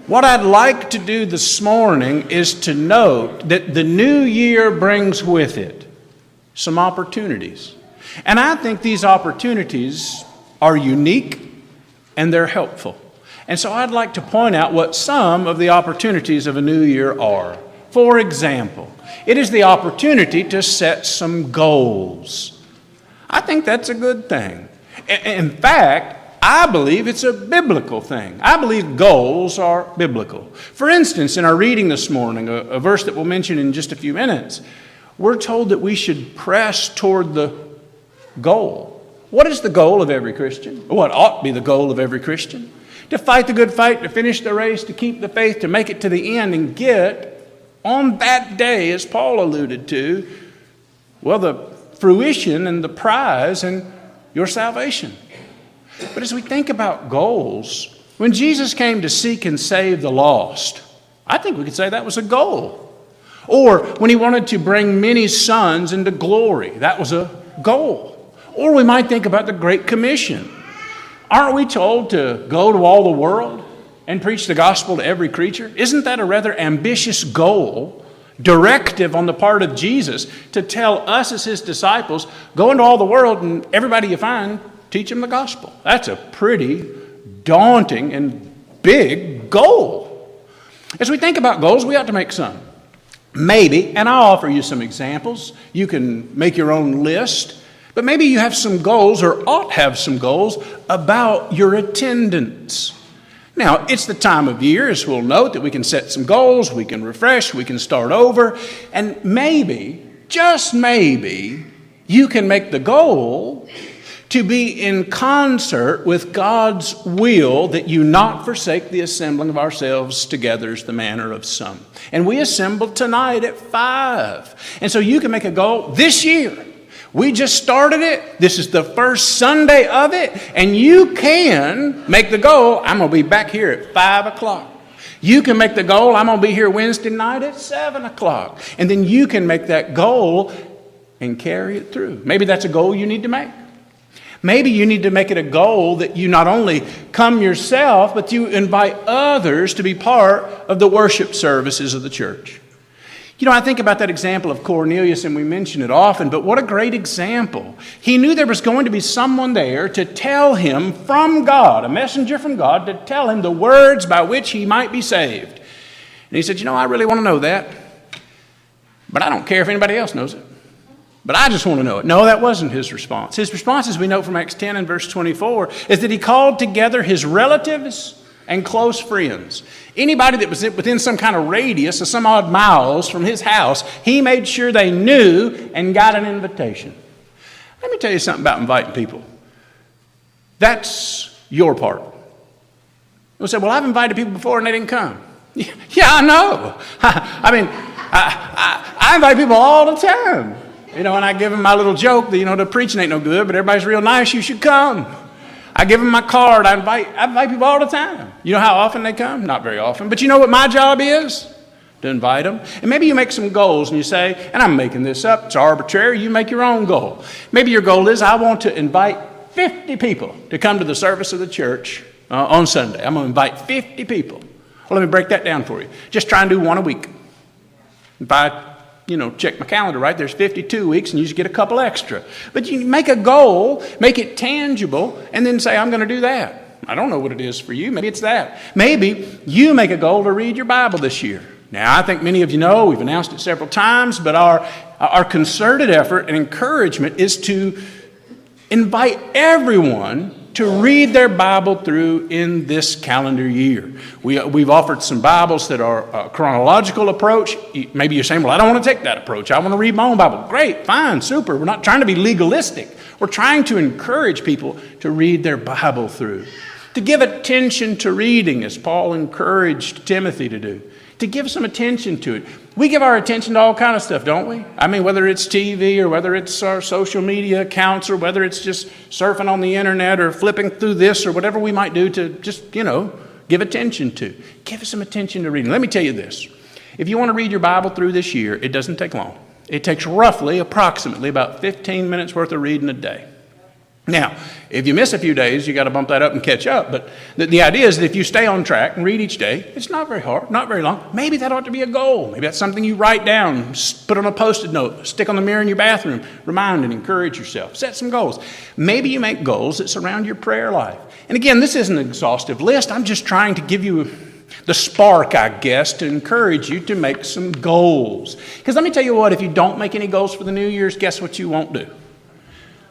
What I'd like to do this morning is to note that the new year brings with it some opportunities. And I think these opportunities are unique and they're helpful. And so I'd like to point out what some of the opportunities of a new year are. For example, it is the opportunity to set some goals. I think that's a good thing. In fact, I believe it's a biblical thing. I believe goals are biblical. For instance, in our reading this morning, a verse that we'll mention in just a few minutes, we're told that we should press toward the goal. What is the goal of every Christian? What ought to be the goal of every Christian? To fight the good fight, to finish the race, to keep the faith, to make it to the end and get on that day, as Paul alluded to, well, the fruition and the prize and your salvation. But as we think about goals, when Jesus came to seek and save the lost, I think we could say that was a goal. Or when he wanted to bring many sons into glory, that was a goal. Or we might think about the Great Commission. Aren't we told to go to all the world and preach the gospel to every creature? Isn't that a rather ambitious goal, directive on the part of Jesus to tell us as his disciples, go into all the world and everybody you find, teach them the gospel? That's a pretty daunting and big goal. As we think about goals, we ought to make some. Maybe, and I'll offer you some examples. You can make your own list. But maybe you have some goals or ought have some goals about your attendance. Now, it's the time of year, as we'll note, that we can set some goals, we can refresh, we can start over. And maybe, just maybe, you can make the goal to be in concert with God's will that you not forsake the assembling of ourselves together as the manner of some. And we assembled tonight at 5. And so you can make a goal this year. We just started it. This is the first Sunday of it. And you can make the goal, I'm going to be back here at 5 o'clock. You can make the goal, I'm going to be here Wednesday night at 7 o'clock. And then you can make that goal and carry it through. Maybe that's a goal you need to make. Maybe you need to make it a goal that you not only come yourself, but you invite others to be part of the worship services of the church. You know, I think about that example of Cornelius, and we mention it often, but what a great example. He knew there was going to be someone there to tell him from God, a messenger from God, to tell him the words by which he might be saved. And he said, you know, I really want to know that, but I don't care if anybody else knows it. But I just want to know it. No, that wasn't his response. His response, as we know from Acts 10 and verse 24, is that he called together his relatives and close friends. Anybody that was within some kind of radius of some odd miles from his house, he made sure they knew and got an invitation. Let me tell you something about inviting people. That's your part. You'll say, well, I've invited people before and they didn't come. Yeah, I know. I invite people all the time. You know, and I give them my little joke that, you know, the preaching ain't no good, but everybody's real nice, you should come. I give them my card. I invite people all the time. You know how often they come? Not very often. But you know what my job is? To invite them. And maybe you make some goals and you say, and I'm making this up, it's arbitrary, you make your own goal. Maybe your goal is, I want to invite 50 people to come to the service of the church on Sunday. I'm going to invite 50 people. Well, let me break that down for you. Just try and do one a week. If I check my calendar, right? There's 52 weeks and you just get a couple extra. But you make a goal, make it tangible, and then say, I'm going to do that. I don't know what it is for you. Maybe it's that. Maybe you make a goal to read your Bible this year. Now, I think many of you know, we've announced it several times, but our concerted effort and encouragement is to invite everyone to read their Bible through in this calendar year. We've offered some Bibles that are a chronological approach. Maybe you're saying, well, I don't want to take that approach. I want to read my own Bible. Great, fine, super. We're not trying to be legalistic. We're trying to encourage people to read their Bible through, to give attention to reading, as Paul encouraged Timothy to do, to give some attention to it. We give our attention to all kind of stuff, don't we? I mean, whether it's TV or whether it's our social media accounts or whether it's just surfing on the internet or flipping through this or whatever we might do to just, give attention to. Give us some attention to reading. Let me tell you this. If you want to read your Bible through this year, it doesn't take long. It takes approximately about 15 minutes worth of reading a day. Now, if you miss a few days, you got to bump that up and catch up. But the idea is that if you stay on track and read each day, it's not very hard, not very long. Maybe that ought to be a goal. Maybe that's something you write down, put on a Post-it note, stick on the mirror in your bathroom, remind and encourage yourself. Set some goals. Maybe you make goals that surround your prayer life. And again, this isn't an exhaustive list. I'm just trying to give you the spark, I guess, to encourage you to make some goals. Because let me tell you what, if you don't make any goals for the New Year's, guess what you won't do?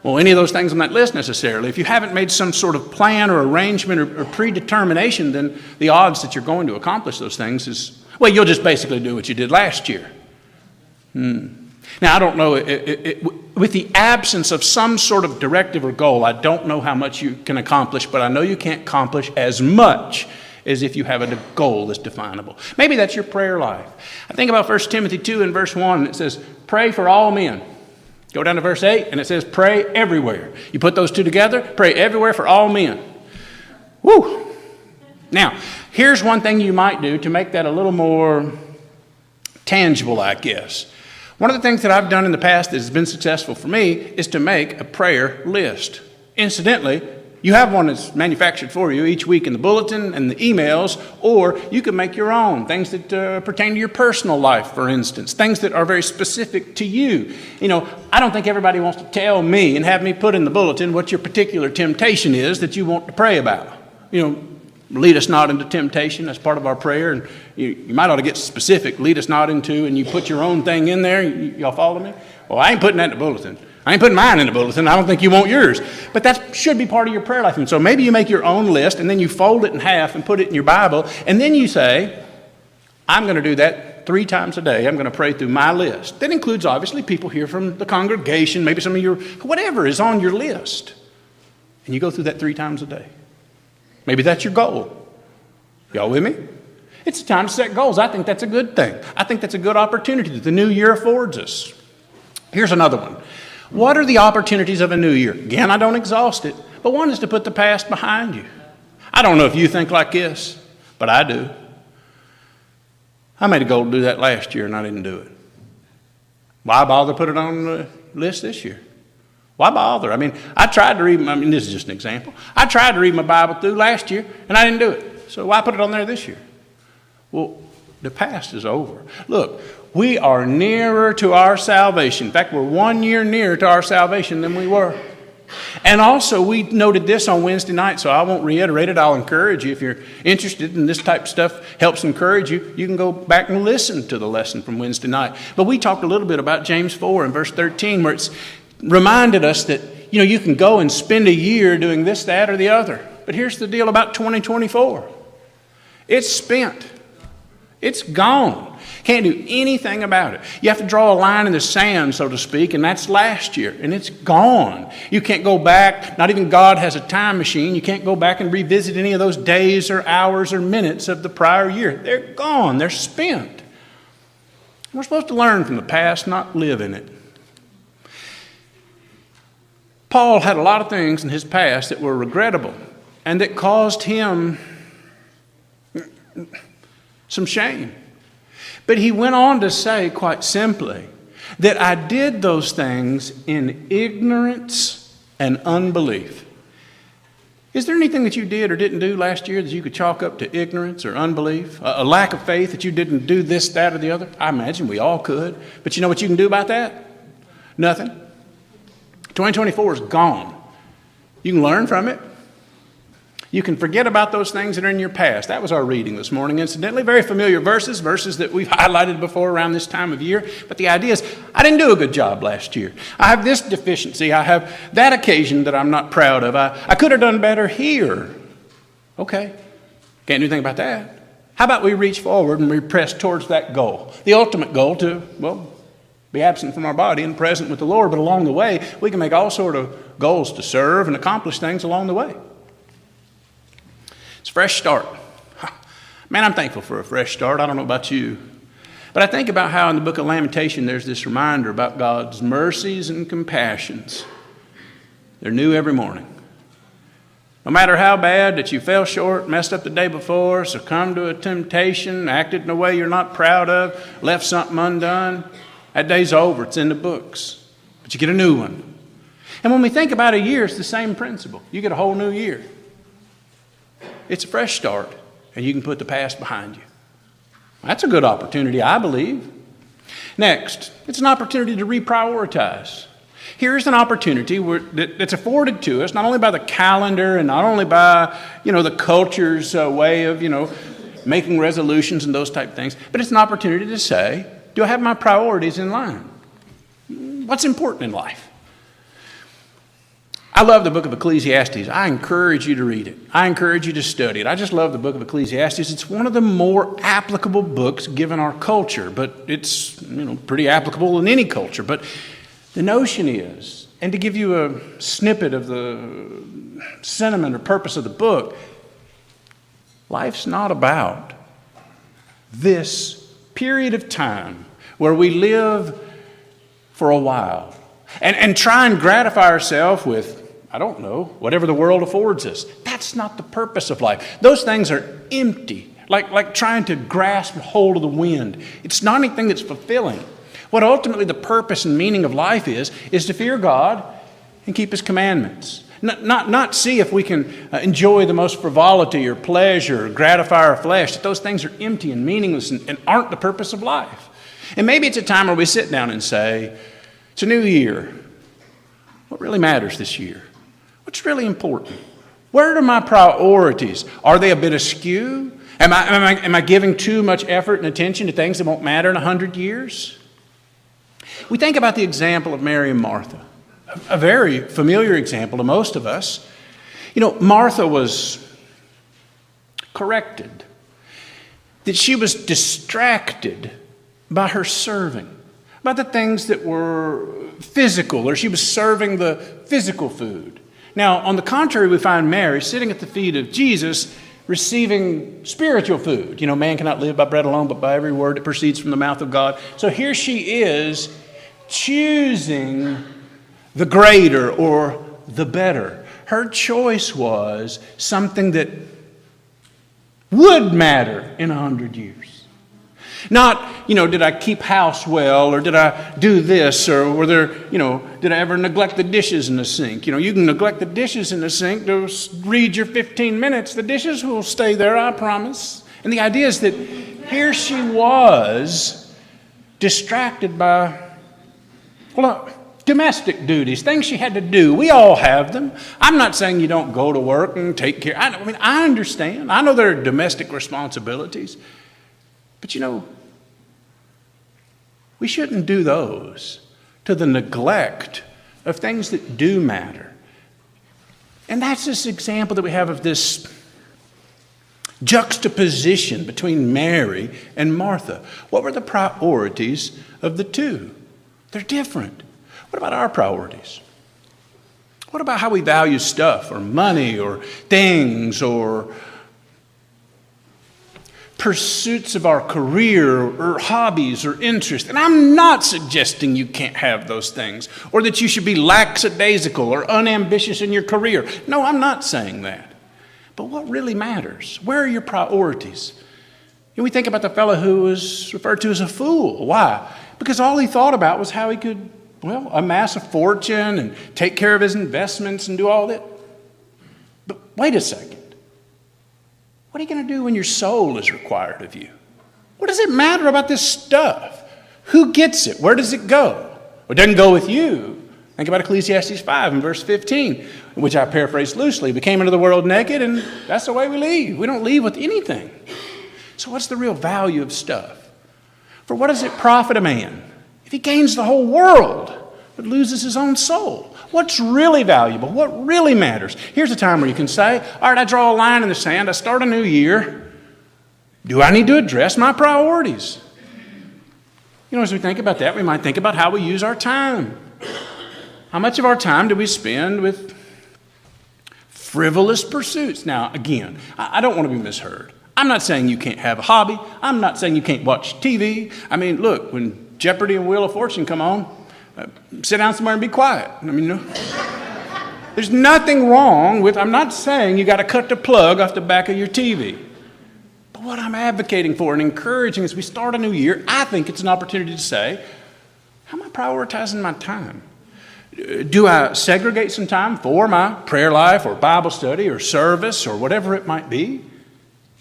Well, any of those things on that list necessarily. If you haven't made some sort of plan or arrangement or predetermination, then the odds that you're going to accomplish those things is, well, you'll just basically do what you did last year. Now, I don't know, with the absence of some sort of directive or goal, I don't know how much you can accomplish, but I know you can't accomplish as much as if you have a goal that's definable. Maybe that's your prayer life. I think about 1 Timothy 2 and verse 1, and it says, pray for all men. Go down to verse 8, and it says, pray everywhere. You put those two together, pray everywhere for all men. Woo! Now, here's one thing you might do to make that a little more tangible, I guess. One of the things that I've done in the past that has been successful for me is to make a prayer list. Incidentally, you have one that's manufactured for you each week in the bulletin and the emails, or you can make your own, things that pertain to your personal life, for instance, things that are very specific to you. You know, I don't think everybody wants to tell me and have me put in the bulletin what your particular temptation is that you want to pray about. You know, lead us not into temptation, that's part of our prayer, and you might ought to get specific, lead us not into, and you put your own thing in there, y'all follow me? Well, I ain't putting that in the bulletin. I ain't putting mine in the bulletin. I don't think you want yours. But that should be part of your prayer life. And so maybe you make your own list, and then you fold it in half and put it in your Bible, and then you say, I'm going to do that 3 times a day. I'm going to pray through my list. That includes, obviously, people here from the congregation, maybe some of your, whatever is on your list. And you go through that 3 times a day. Maybe that's your goal. Y'all with me? It's a time to set goals. I think that's a good thing. I think that's a good opportunity that the new year affords us. Here's another one. What are the opportunities of a new year? Again, I don't exhaust it, but one is to put the past behind you. I don't know if you think like this, but I do. I made a goal to do that last year, and I didn't do it. Why bother put it on the list this year? Why bother? I mean, I tried to read, this is just an example. I tried to read my Bible through last year, and I didn't do it. So why put it on there this year? Well, the past is over. Look, we are nearer to our salvation. In fact, we're 1 year nearer to our salvation than we were. And also, we noted this on Wednesday night, so I won't reiterate it. I'll encourage you. If you're interested in this type of stuff, helps encourage you, you can go back and listen to the lesson from Wednesday night. But we talked a little bit about James 4 and verse 13, where it's reminded us that, you know, you can go and spend a year doing this, that, or the other. But here's the deal about 2024. It's spent. It's gone. Can't do anything about it. You have to draw a line in the sand, so to speak, and that's last year, and it's gone. You can't go back. Not even God has a time machine. You can't go back and revisit any of those days or hours or minutes of the prior year. They're gone. They're spent. We're supposed to learn from the past, not live in it. Paul had a lot of things in his past that were regrettable and that caused him some shame. But he went on to say quite simply that I did those things in ignorance and unbelief. Is there anything that you did or didn't do last year that you could chalk up to ignorance or unbelief? A lack of faith that you didn't do this, that, or the other? I imagine we all could. But you know what you can do about that? Nothing. 2024 is gone. You can learn from it. You can forget about those things that are in your past. That was our reading this morning, incidentally. Very familiar verses that we've highlighted before around this time of year. But the idea is, I didn't do a good job last year. I have this deficiency. I have that occasion that I'm not proud of. I could have done better here. Okay. Can't do anything about that. How about we reach forward and we press towards that goal? The ultimate goal to, well, be absent from our body and present with the Lord. But along the way, we can make all sort of goals to serve and accomplish things along the way. It's a fresh start. Man, I'm thankful for a fresh start. I don't know about you. But I think about how in the book of Lamentation there's this reminder about God's mercies and compassions. They're new every morning. No matter how bad that you fell short, messed up the day before, succumbed to a temptation, acted in a way you're not proud of, left something undone, that day's over. It's in the books. But you get a new one. And when we think about a year, it's the same principle. You get a whole new year. It's a fresh start, and you can put the past behind you. That's a good opportunity, I believe. Next, it's an opportunity to reprioritize. Here's an opportunity that's afforded to us not only by the calendar and not only by, the culture's way of, making resolutions and those type of things, but it's an opportunity to say, do I have my priorities in line? What's important in life? I love the book of Ecclesiastes. I encourage you to read it. I encourage you to study it. I just love the book of Ecclesiastes. It's one of the more applicable books given our culture, but it's pretty applicable in any culture. But the notion is, and to give you a snippet of the sentiment or purpose of the book, life's not about this period of time where we live for a while and try and gratify ourselves with, whatever the world affords us. That's not the purpose of life. Those things are empty, like trying to grasp hold of the wind. It's not anything that's fulfilling. What ultimately the purpose and meaning of life is to fear God and keep His commandments. Not see if we can enjoy the most frivolity or pleasure or gratify our flesh. That those things are empty and meaningless and aren't the purpose of life. And maybe it's a time where we sit down and say, it's a new year. What really matters this year? What's really important? Where are my priorities? Are they a bit askew? Am I giving too much effort and attention to things that won't matter in 100 years? We think about the example of Mary and Martha, a very familiar example to most of us. Martha was corrected that she was distracted by her serving, by the things that were physical, or she was serving the physical food. Now, on the contrary, we find Mary sitting at the feet of Jesus, receiving spiritual food. Man cannot live by bread alone, but by every word that proceeds from the mouth of God. So here she is choosing the greater or the better. Her choice was something that would matter in 100 years. Not, did I keep house well, or did I do this, or were there, did I ever neglect the dishes in the sink? You can neglect the dishes in the sink to read your 15 minutes. The dishes will stay there, I promise. And the idea is that here she was distracted by, domestic duties, things she had to do. We all have them. I'm not saying you don't go to work and take care. I understand. I know there are domestic responsibilities. But we shouldn't do those to the neglect of things that do matter. And that's this example that we have of this juxtaposition between Mary and Martha. What were the priorities of the two? They're different. What about our priorities? What about how we value stuff or money or things or pursuits of our career or hobbies or interests? And I'm not suggesting you can't have those things or that you should be lackadaisical or unambitious in your career. No, I'm not saying that. But what really matters? Where are your priorities? We think about the fellow who was referred to as a fool. Why? Because all he thought about was how he could, amass a fortune and take care of his investments and do all that. But wait a second. What are you going to do when your soul is required of you? What does it matter about this stuff? Who gets it? Where does it go? Well, it doesn't go with you. Think about Ecclesiastes 5 and verse 15, which I paraphrase loosely. We came into the world naked, and that's the way we leave. We don't leave with anything. So what's the real value of stuff? For what does it profit a man if he gains the whole world but loses his own soul? What's really valuable? What really matters? Here's a time where you can say, all right, I draw a line in the sand. I start a new year. Do I need to address my priorities? As we think about that, we might think about how we use our time. How much of our time do we spend with frivolous pursuits? Now, again, I don't want to be misheard. I'm not saying you can't have a hobby. I'm not saying you can't watch TV. Look, when Jeopardy and Wheel of Fortune come on, sit down somewhere and be quiet. There's nothing wrong with, I'm not saying you got to cut the plug off the back of your TV. But what I'm advocating for and encouraging as we start a new year, I think it's an opportunity to say, how am I prioritizing my time? Do I segregate some time for my prayer life or Bible study or service or whatever it might be?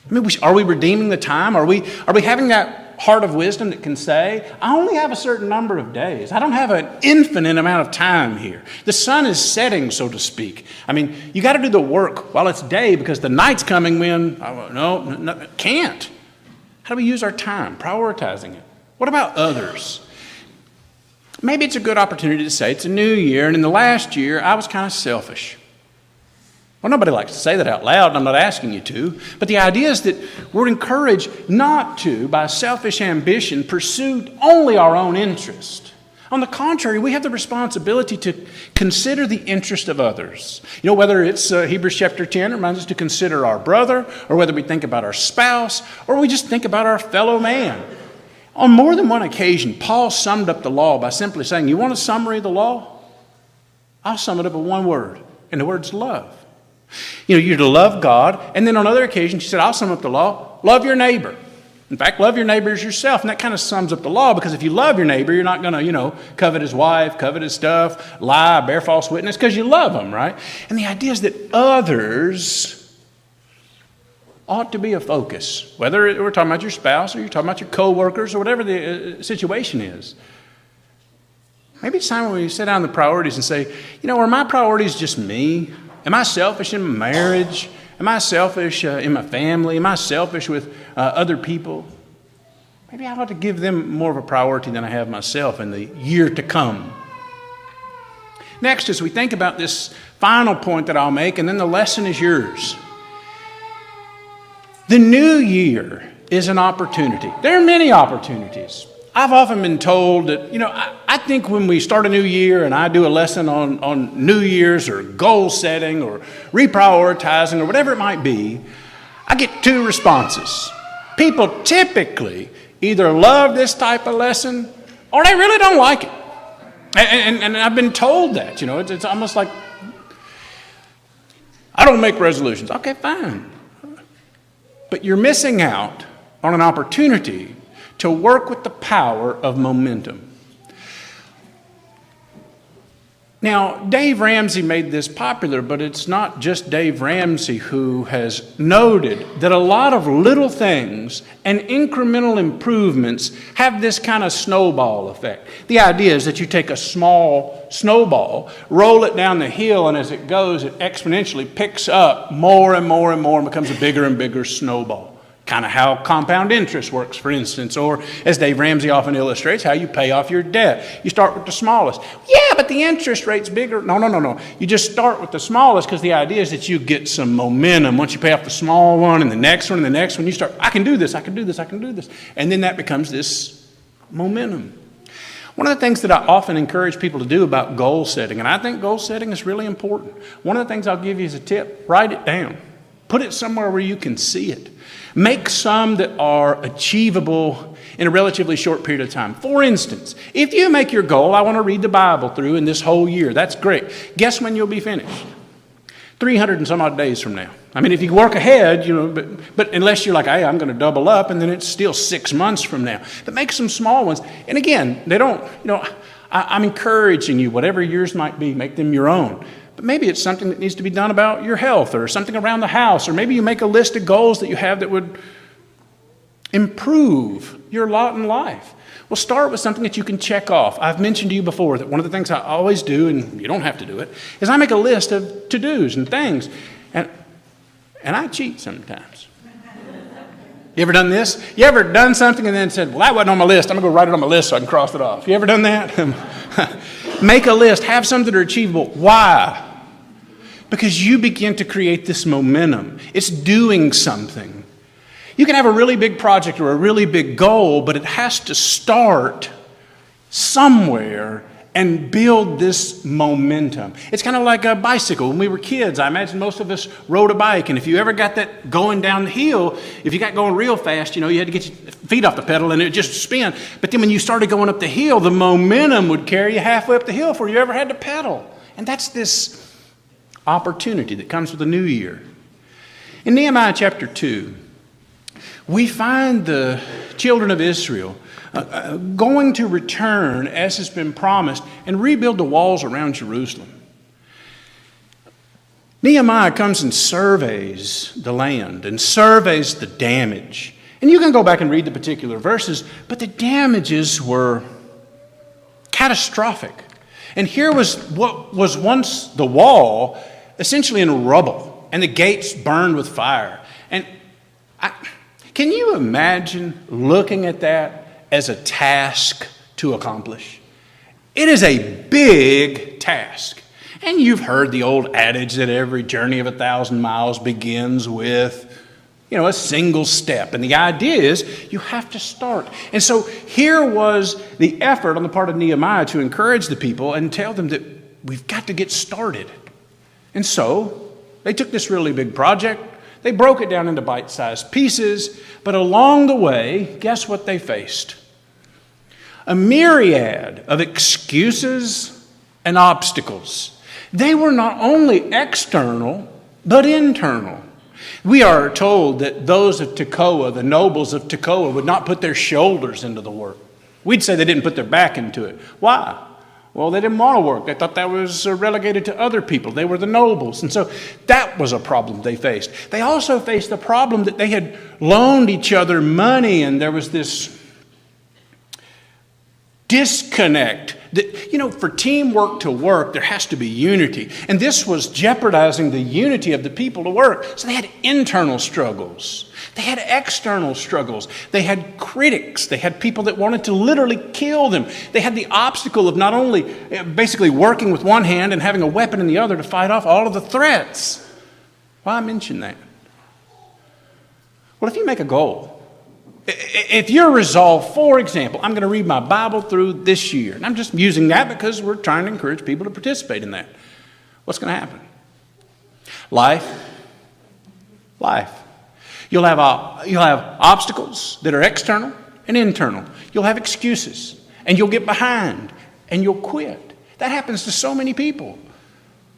I mean, are we redeeming the time? Are we having that heart of wisdom that can say, I only have a certain number of days. I don't have an infinite amount of time here. The sun is setting, so to speak. I mean, you got to do the work while it's day because the night's coming when, no, can't. How do we use our time? Prioritizing it. What about others? Maybe it's a good opportunity to say it's a new year, and in the last year, I was kind of selfish. Well, nobody likes to say that out loud, and I'm not asking you to, but the idea is that we're encouraged not to, by selfish ambition, pursue only our own interest. On the contrary, we have the responsibility to consider the interest of others. You know, whether it's Hebrews chapter 10 reminds us to consider our brother, or whether we think about our spouse, or we just think about our fellow man. On more than one occasion, Paul summed up the law by simply saying, you want a summary of the law? I'll sum it up in one word, and the word's love. You know, you're to love God, and then on other occasions, he said, I'll sum up the law, love your neighbor. In fact, love your neighbor as yourself, and that kind of sums up the law, because if you love your neighbor, you're not going to, covet his wife, covet his stuff, lie, bear false witness, because you love him, right? And the idea is that others ought to be a focus, whether we're talking about your spouse or you're talking about your co-workers or whatever the situation is. Maybe it's time when we sit down the priorities and say, are my priorities just me? Am I selfish in my marriage? Am I selfish in my family? Am I selfish with other people? Maybe I ought to give them more of a priority than I have myself in the year to come. Next, as we think about this final point that I'll make, and then the lesson is yours. The new year is an opportunity. There are many opportunities. I've often been told that, I think when we start a new year and I do a lesson on New Year's or goal setting or reprioritizing or whatever it might be, I get two responses. People typically either love this type of lesson or they really don't like it. And I've been told that, it's almost like, I don't make resolutions. Okay, fine. But you're missing out on an opportunity to work with the power of momentum. Now, Dave Ramsey made this popular, but it's not just Dave Ramsey who has noted that a lot of little things and incremental improvements have this kind of snowball effect. The idea is that you take a small snowball, roll it down the hill, and as it goes, it exponentially picks up more and more and more and becomes a bigger and bigger snowball. Kind of how compound interest works, for instance, or as Dave Ramsey often illustrates, how you pay off your debt. You start with the smallest. Yeah, but the interest rate's bigger. No. You just start with the smallest because the idea is that you get some momentum. Once you pay off the small one and the next one and the next one, you start, I can do this. And then that becomes this momentum. One of the things that I often encourage people to do about goal setting, and I think goal setting is really important. One of the things I'll give you as a tip, write it down. Put it somewhere where you can see it. Make some that are achievable in a relatively short period of time. For instance, if you make your goal, I want to read the Bible through in this whole year. That's great. Guess when you'll be finished? 300 and some odd days from now. I mean, if you work ahead, but unless you're like, hey, I'm going to double up, and then it's still 6 months from now. But make some small ones. And again, they don't, I'm encouraging you, whatever yours might be, make them your own. But maybe it's something that needs to be done about your health or something around the house, or maybe you make a list of goals that you have that would improve your lot in life. Well, start with something that you can check off. I've mentioned to you before that one of the things I always do, and you don't have to do it, is I make a list of to-dos and things. And I cheat sometimes. You ever done this? You ever done something and then said, well, that wasn't on my list. I'm going to go write it on my list so I can cross it off. You ever done that? Make a list. Have some that are achievable. Why? Because you begin to create this momentum. It's doing something. You can have a really big project or a really big goal, but it has to start somewhere and build this momentum. It's kind of like a bicycle. When we were kids, I imagine most of us rode a bike, and if you ever got that going down the hill, if you got going real fast, you had to get your feet off the pedal and it would just spin. But then when you started going up the hill, the momentum would carry you halfway up the hill before you ever had to pedal. And that's this opportunity that comes with the new year. In Nehemiah chapter 2, we find the children of Israel, going to return as has been promised and rebuild the walls around Jerusalem. Nehemiah comes and surveys the land and surveys the damage. And you can go back and read the particular verses, but the damages were catastrophic. And here was what was once the wall, essentially in rubble, and the gates burned with fire. And can you imagine looking at that as a task to accomplish? It is a big task. And you've heard the old adage that every journey of 1,000 miles begins with, a single step. And the idea is you have to start. And so here was the effort on the part of Nehemiah to encourage the people and tell them that we've got to get started. And so they took this really big project. They broke it down into bite-sized pieces. But along the way, guess what they faced? A myriad of excuses and obstacles. They were not only external, but internal. We are told that those of Tekoa, the nobles of Tekoa, would not put their shoulders into the work. We'd say they didn't put their back into it. Why? Well, they didn't want to work. They thought that was relegated to other people. They were the nobles. And so that was a problem they faced. They also faced the problem that they had loaned each other money, and there was this disconnect. For teamwork to work, there has to be unity. And this was jeopardizing the unity of the people to work. So they had internal struggles. They had external struggles. They had critics. They had people that wanted to literally kill them. They had the obstacle of not only basically working with one hand and having a weapon in the other to fight off all of the threats. Why mention that? Well, if you make a goal, if you're resolved, for example, I'm going to read my Bible through this year, and I'm just using that because we're trying to encourage people to participate in that. What's going to happen? Life. You'll have obstacles that are external and internal. You'll have excuses, and you'll get behind, and you'll quit. That happens to so many people.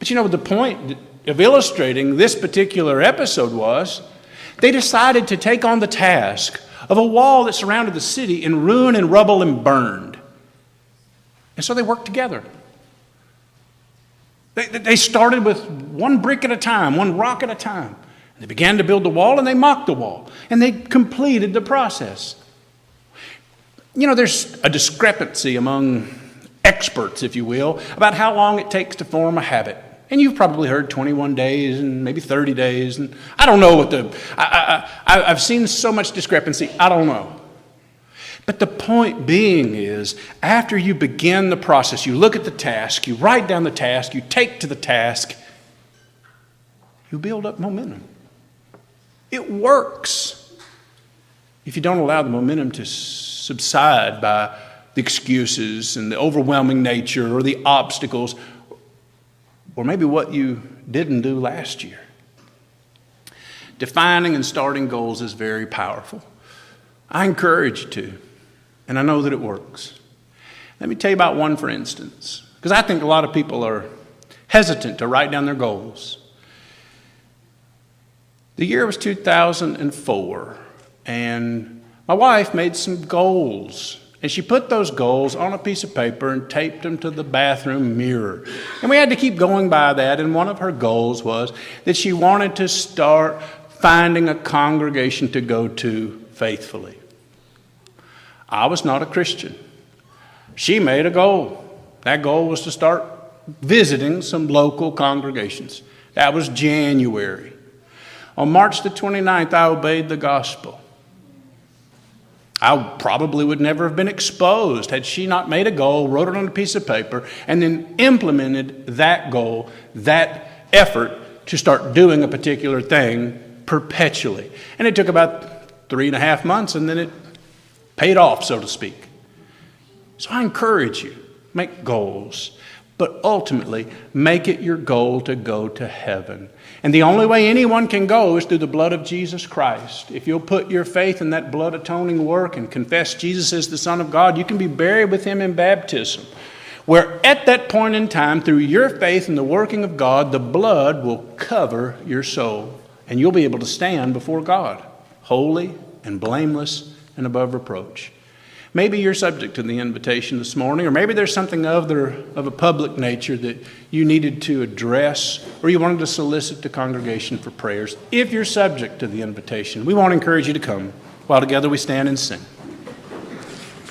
But the point of illustrating this particular episode was they decided to take on the task of a wall that surrounded the city in ruin and rubble and burned. And so they worked together. They started with one brick at a time, one rock at a time. They began to build the wall, and they mocked the wall. And they completed the process. There's a discrepancy among experts, if you will, about how long it takes to form a habit. And you've probably heard 21 days and maybe 30 days. And I don't know what I've seen so much discrepancy. I don't know. But the point being is, after you begin the process, you look at the task, you write down the task, you take to the task, you build up momentum. It works. If you don't allow the momentum to subside by the excuses and the overwhelming nature or the obstacles, or maybe what you didn't do last year. Defining and starting goals is very powerful. I encourage you to, and I know that it works. Let me tell you about one, for instance, because I think a lot of people are hesitant to write down their goals. The year was 2004, and my wife made some goals. And she put those goals on a piece of paper and taped them to the bathroom mirror. And we had to keep going by that. And one of her goals was that she wanted to start finding a congregation to go to faithfully. I was not a Christian. She made a goal. That goal was to start visiting some local congregations. That was January. On March the 29th, I obeyed the gospel. I probably would never have been exposed had she not made a goal, wrote it on a piece of paper, and then implemented that goal, that effort to start doing a particular thing perpetually. And it took about 3.5 months, and then it paid off, so to speak. So I encourage you, make goals, but ultimately make it your goal to go to heaven. And the only way anyone can go is through the blood of Jesus Christ. If you'll put your faith in that blood atoning work and confess Jesus as the Son of God, you can be buried with him in baptism, where at that point in time, through your faith in the working of God, the blood will cover your soul, and you'll be able to stand before God, holy and blameless and above reproach. Maybe you're subject to the invitation this morning, or maybe there's something other of a public nature that you needed to address, or you wanted to solicit the congregation for prayers. If you're subject to the invitation, we want to encourage you to come while together we stand and sing.